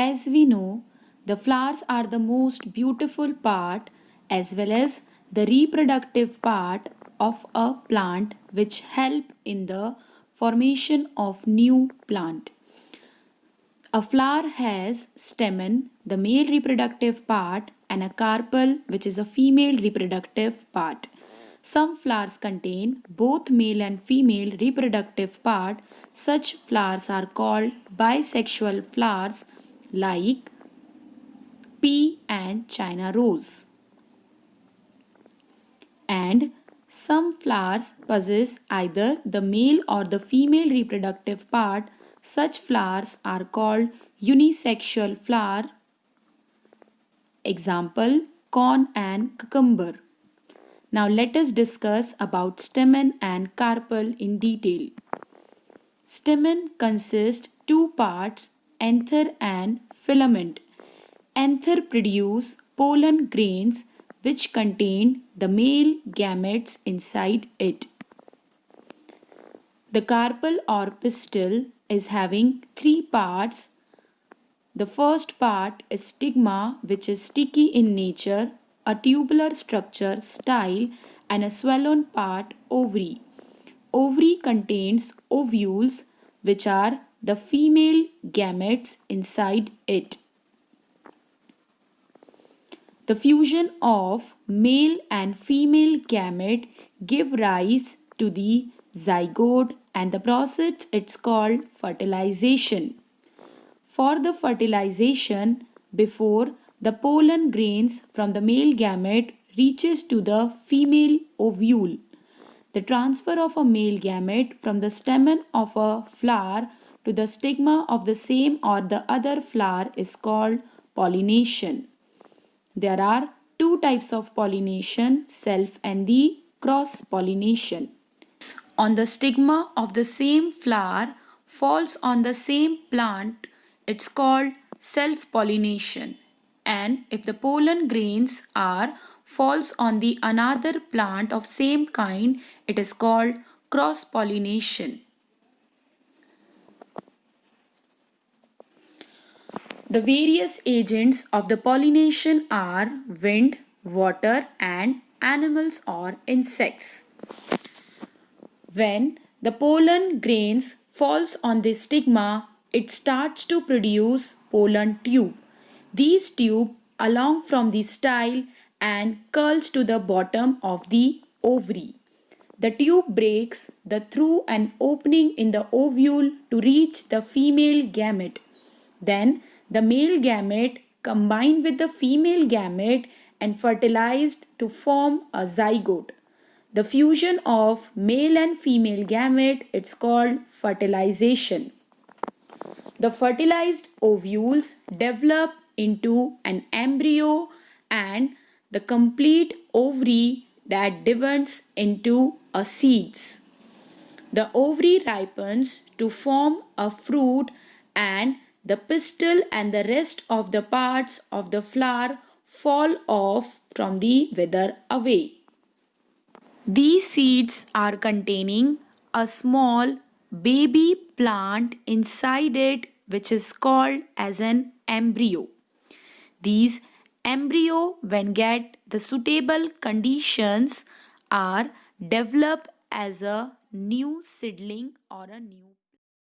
As we know, the flowers are the most beautiful part as well as the reproductive part of a plant which help in the formation of new plant. A flower has stamen, the male reproductive part, and a carpel, which is a female reproductive part. Some flowers contain both male and female reproductive part. Such flowers are called bisexual flowers like pea and China rose. And some flowers possess either the male or the female reproductive part. Such flowers are called unisexual flower. Example, corn and cucumber. Now let us discuss about stamen and carpel in detail. Stamen consists two parts, anther and filament. Anther produce pollen grains which contain the male gametes inside it. The carpel or pistil is having three parts. The first part is stigma, which is sticky in nature, a tubular structure, style, and a swollen part, ovary. Ovary contains ovules, which are the female gametes inside it. The fusion of male and female gamete give rise to the zygote, and the process it's called fertilization. For the fertilization, before the pollen grains from the male gamete reaches to the female ovule, the transfer of a male gamete from the stamen of a flower to the stigma of the same or the other flower is called pollination. There are two types of pollination, self and the cross pollination. On the stigma of the same flower falls on the same plant, it's called self pollination. And if the pollen grains are falls on the another plant of same kind, it is called cross pollination. The various agents of the pollination are wind, water, and animals or insects. When the pollen grains falls on the stigma, it starts to produce pollen tube. These tube along from the style and curls to the bottom of the ovary. The tube breaks through an opening in the ovule to reach the female gamete. Then the male gamete combined with the female gamete and fertilized to form a zygote. The fusion of male and female gamete it's called fertilization. The fertilized ovules develop into an embryo and the complete ovary that develops into a seeds. The ovary ripens to form a fruit and the pistil and the rest of the parts of the flower fall off from the wither away. These seeds are containing a small baby plant inside it which is called as an embryo. These embryo when get the suitable conditions are developed as a new seedling or a new